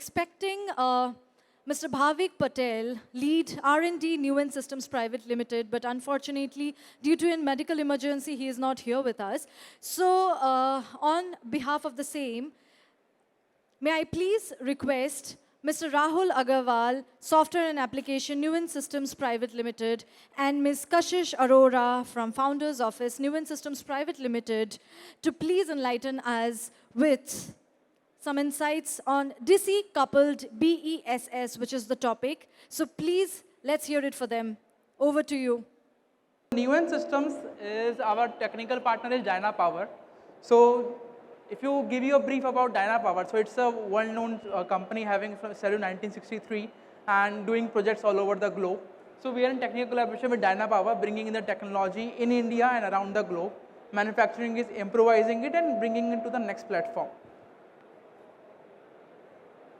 expecting Mr. Bhavik Patel, lead R&D Newen Systems Private Limited, but unfortunately, due to a medical emergency, he is not here with us. So, on behalf of the same, may I please request Mr. Rahul Agarwal, Software and Application, Newen Systems Private Limited, and Ms. Kashish Arora from Founder's Office, Newen Systems Private Limited, to please enlighten us with some insights on DC-coupled BESS, which is the topic. So please, let's hear it for them. Over to you. Newen Systems is our technical partner is Dyna Power. So if you give you a brief about Dyna Power, so it's a well-known company having started in 1963 and doing projects all over the globe. So we are in technical collaboration with Dyna Power, bringing in the technology in India and around the globe. Manufacturing is improvising it and bringing it to the next platform.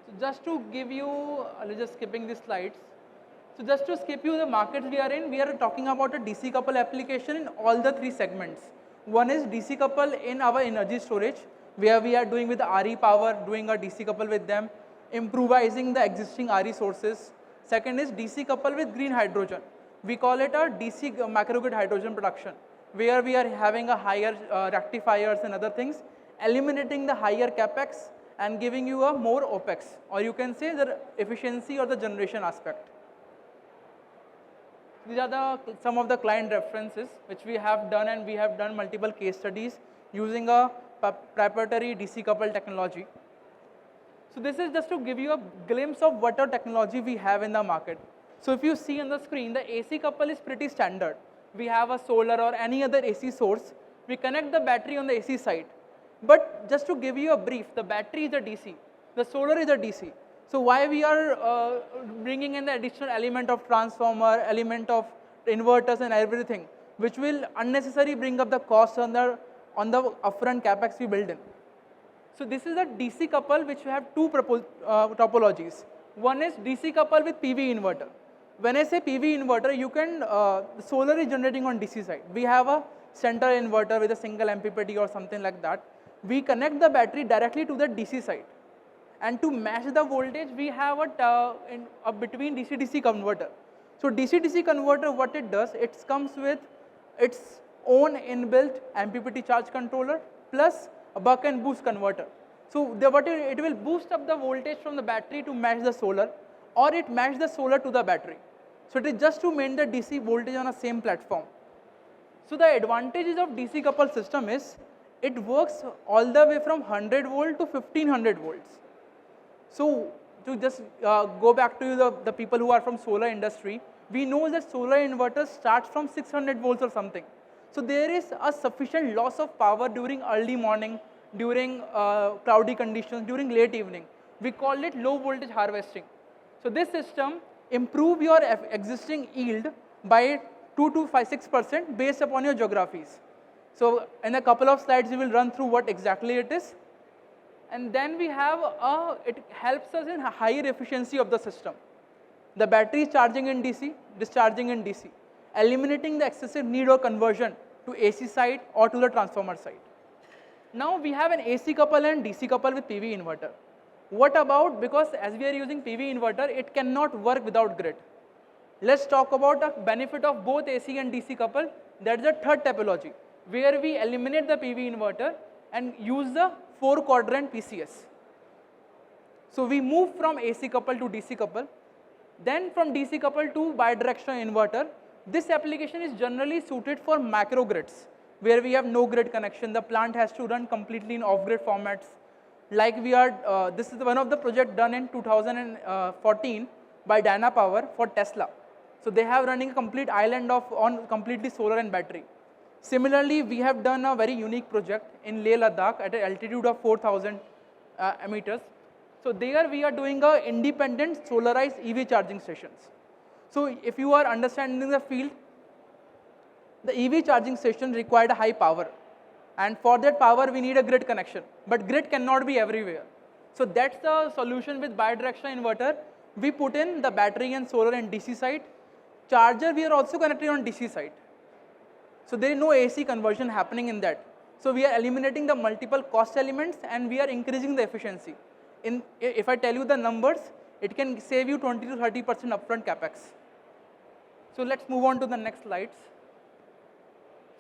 So just to give you, just skipping these slides. So just to skip you the markets we are talking about a DC couple application in all the three segments. One is DC couple in our energy storage, where we are doing with the RE power, doing a DC couple with them, improvising the existing RE sources. Second is DC couple with green hydrogen. We call it a DC macrogrid hydrogen production, where we are having a higher rectifiers and other things, eliminating the higher capex and giving you a more OPEX, or you can say the efficiency or the generation aspect. These are some of the client references which we have done, and we have done multiple case studies using a proprietary DC coupled technology. So this is just to give you a glimpse of what our technology we have in the market. So if you see on the screen, the AC couple is pretty standard. We have a solar or any other AC source. We connect the battery on the AC side. But just to give you a brief, the battery is a DC, the solar is a DC. So why we are bringing in the additional element of transformer, element of inverters and everything, which will unnecessarily bring up the cost on the upfront capex we build in. So this is a DC couple which we have two topologies. One is DC couple with PV inverter. When I say PV inverter, you can, the solar is generating on DC side. We have a center inverter with a single MPPT or something like that. We connect the battery directly to the DC side. And to match the voltage, we have a between DC-DC converter. So DC-DC converter, what it does, it comes with its own inbuilt MPPT charge controller plus a buck and boost converter. So it will boost up the voltage from the battery to match the solar, or it matches the solar to the battery. So it is just to maintain the DC voltage on the same platform. So the advantages of DC coupled system is, it works all the way from 100 volt to 1500 volts. So to just go back to the people who are from solar industry, we know that solar inverters start from 600 volts or something. So there is a sufficient loss of power during early morning, during cloudy conditions, during late evening. We call it low voltage harvesting. So this system improve your existing yield by 2 to 6% based upon your geographies. So in a couple of slides, we will run through what exactly it is. And then we have, it helps us in higher efficiency of the system. The battery is charging in DC, discharging in DC, eliminating the excessive need or conversion to AC side or to the transformer side. Now we have an AC couple and DC couple with PV inverter. What about, because as we are using PV inverter, it cannot work without grid. Let's talk about the benefit of both AC and DC couple. That's the third topology, where we eliminate the PV inverter and use the 4-quadrant PCS. So we move from AC couple to DC couple, then from DC couple to bidirectional inverter. This application is generally suited for macro grids, where we have no grid connection. The plant has to run completely in off-grid formats. Like we are, this is one of the projects done in 2014 by Dyna Power for Tesla. So they have running a complete island on completely solar and battery. Similarly, we have done a very unique project in Leh Ladakh at an altitude of 4,000 meters. So there we are doing a independent solarized EV charging stations. So if you are understanding the field, the EV charging station required a high power. And for that power, we need a grid connection. But grid cannot be everywhere. So that's the solution with bidirectional inverter. We put in the battery and solar and DC side. Charger, we are also connected on DC side. So there is no AC conversion happening in that. So we are eliminating the multiple cost elements and we are increasing the efficiency. if I tell you the numbers, it can save you 20 to 30% upfront capex. So let's move on to the next slides.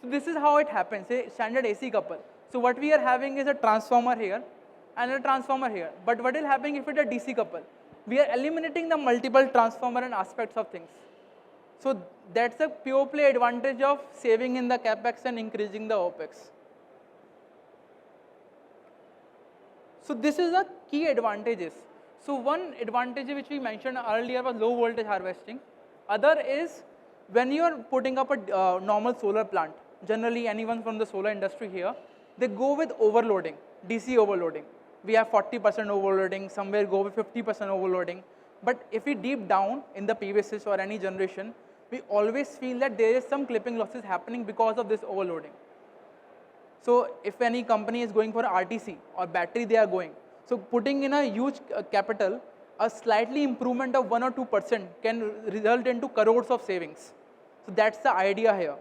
So this is how it happens, a standard AC couple. So what we are having is a transformer here and a transformer here. But what is happening if it is a DC couple? We are eliminating the multiple transformer and aspects of things. So that's a pure play advantage of saving in the capex and increasing the OPEX. So this is the key advantages. So one advantage which we mentioned earlier was low voltage harvesting. Other is when you are putting up a normal solar plant, generally anyone from the solar industry here, they go with overloading, DC overloading. We have 40% overloading, somewhere go with 50% overloading. But if we deep down in the PV or any generation, we always feel that there is some clipping losses happening because of this overloading. So if any company is going for RTC or battery they are going, so putting in a huge capital, a slightly improvement of 1 or 2% can result into crores of savings. So that's the idea here.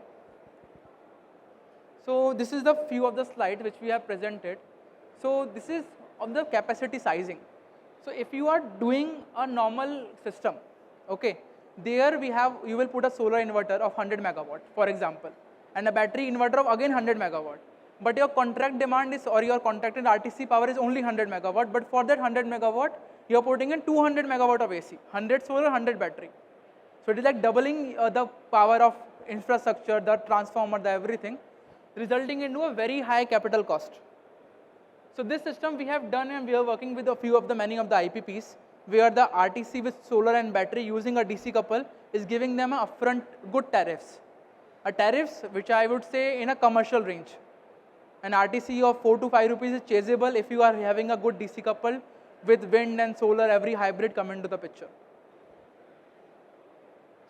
So this is the few of the slides which we have presented. So this is on the capacity sizing. So if you are doing a normal system, okay, there you will put a solar inverter of 100 megawatt, for example, and a battery inverter of again 100 megawatt. But your contract demand is, or your contracted RTC power is only 100 megawatt, but for that 100 megawatt, you are putting in 200 megawatt of AC, 100 solar, 100 battery. So it is like doubling the power of infrastructure, the transformer, the everything, resulting into a very high capital cost. So this system we have done, and we are working with many of the IPPs, where the RTC with solar and battery using a DC couple is giving them a upfront good tariffs. A tariffs which I would say in a commercial range. An RTC of 4 to 5 rupees is chaseable if you are having a good DC couple with wind and solar, every hybrid come into the picture.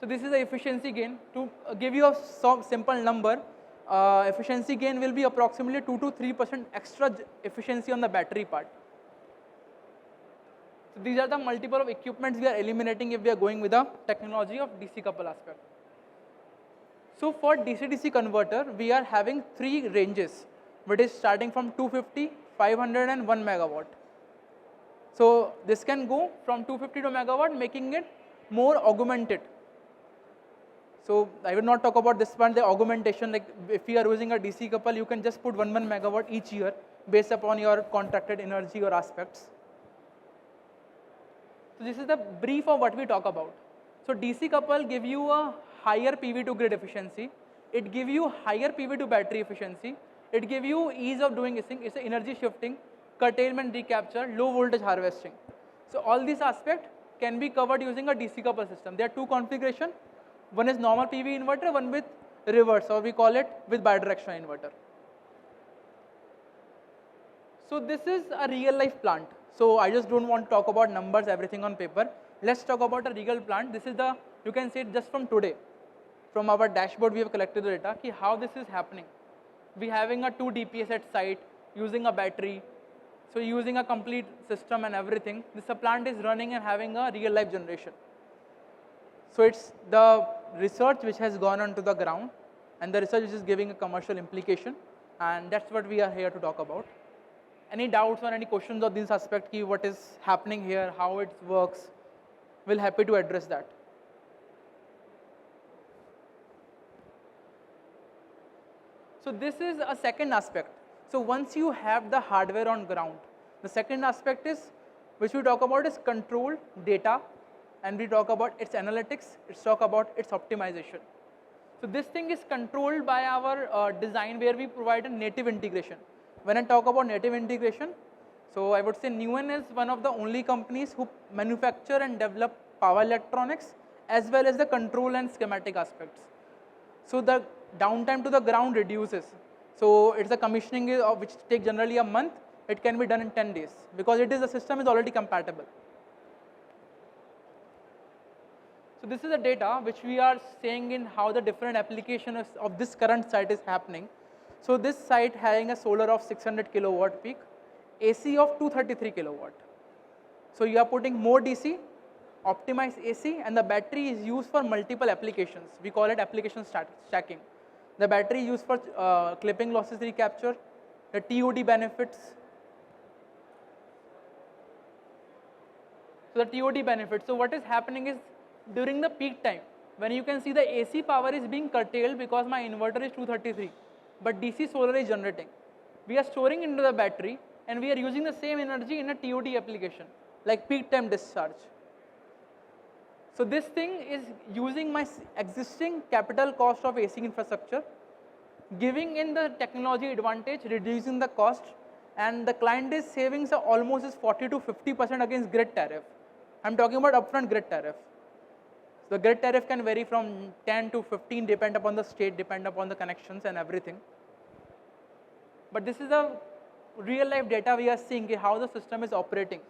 So this is the efficiency gain. To give you a simple number, efficiency gain will be approximately 2 to 3% extra efficiency on the battery part. So these are the multiple of equipments we are eliminating if we are going with the technology of DC couple aspect. So for DC-DC converter, we are having 3 ranges, which is starting from 250, 500 and 1 megawatt. So this can go from 250 to megawatt, making it more augmented. So I will not talk about this one, the augmentation, like if you are using a DC couple, you can just put 1 megawatt each year based upon your contracted energy or aspects. So this is the brief of what we talk about. So DC couple give you a higher PV to grid efficiency. It give you higher PV to battery efficiency. It give you ease of doing this thing. It's energy shifting, curtailment recapture, low voltage harvesting. So all these aspects can be covered using a DC couple system. There are 2 configurations. One is normal PV inverter, one with reverse, or we call it with bidirectional inverter. So this is a real life plant. So I just don't want to talk about numbers, everything on paper. Let's talk about a real plant. This is the, you can see it just from today. From our dashboard, we have collected the data, how this is happening. We having a 2 DPS at site, using a battery. So using a complete system and everything. This plant is running and having a real life generation. So it's the research which has gone onto the ground, and the research which is giving a commercial implication, and that's what we are here to talk about. Any doubts or any questions on this aspect, what is happening here, how it works, we'll happy to address that. So this is a second aspect. So once you have the hardware on ground, the second aspect is, which we talk about, is control data, and we talk about its analytics, let's talk about its optimization. So this thing is controlled by our design, where we provide a native integration. When I talk about native integration, so I would say Newen is one of the only companies who manufacture and develop power electronics as well as the control and schematic aspects. So the downtime to the ground reduces. So it's a commissioning which takes generally a month. It can be done in 10 days because the system is already compatible. So this is the data which we are saying in how the different applications of this current site is happening. So this site having a solar of 600 kilowatt peak, AC of 233 kilowatt. So you are putting more DC, optimized AC, and the battery is used for multiple applications. We call it application stacking. The battery used for clipping losses recapture, the TOD benefits. So the TOD benefit. So what is happening is during the peak time, when you can see the AC power is being curtailed because my inverter is 233, but DC solar is generating. We are storing into the battery and we are using the same energy in a TOD application, like peak time discharge. So this thing is using my existing capital cost of AC infrastructure, giving in the technology advantage, reducing the cost, and the client is savings are almost is 40 to 50% against grid tariff. I'm talking about upfront grid tariff. The grid tariff can vary from 10 to 15 depend upon the state, depend upon the connections and everything. But this is a real life data we are seeing how the system is operating.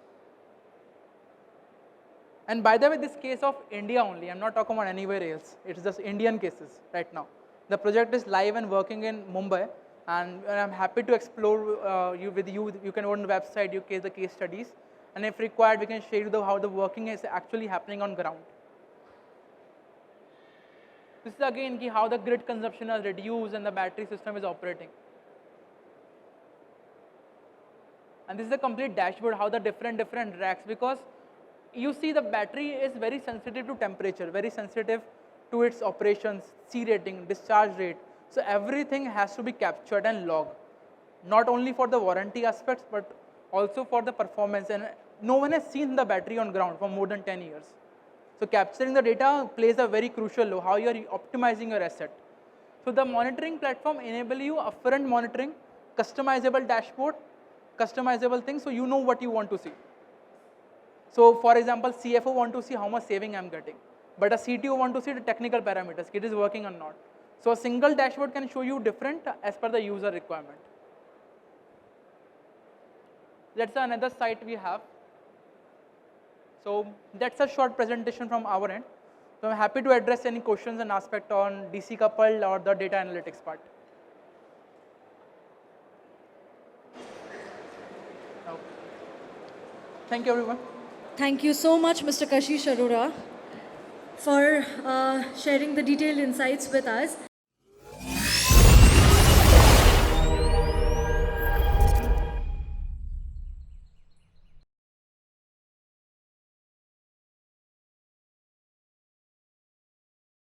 And by the way, this case of India only, I'm not talking about anywhere else. It's just Indian cases right now. The project is live and working in Mumbai, and I'm happy to explore with you. You can go on the website, you case the case studies, and if required, we can share you how the working is actually happening on ground. This is again how the grid consumption is reduced and the battery system is operating. And this is a complete dashboard, how the different racks, because you see the battery is very sensitive to temperature, very sensitive to its operations, C rating, discharge rate. So everything has to be captured and logged, not only for the warranty aspects, but also for the performance. And no one has seen the battery on ground for more than 10 years. So capturing the data plays a very crucial role, how you are optimizing your asset. So the monitoring platform enable you upfront monitoring, customizable dashboard, customizable things, so you know what you want to see. So for example, CFO want to see how much saving I'm getting, but a CTO want to see the technical parameters, it is working or not. So a single dashboard can show you different as per the user requirement. That's another site we have. So that's a short presentation from our end. So I'm happy to address any questions and aspect on DC coupled or the data analytics part. Okay. Thank you everyone. Thank you so much, Mr. Kashish Arora, for sharing the detailed insights with us.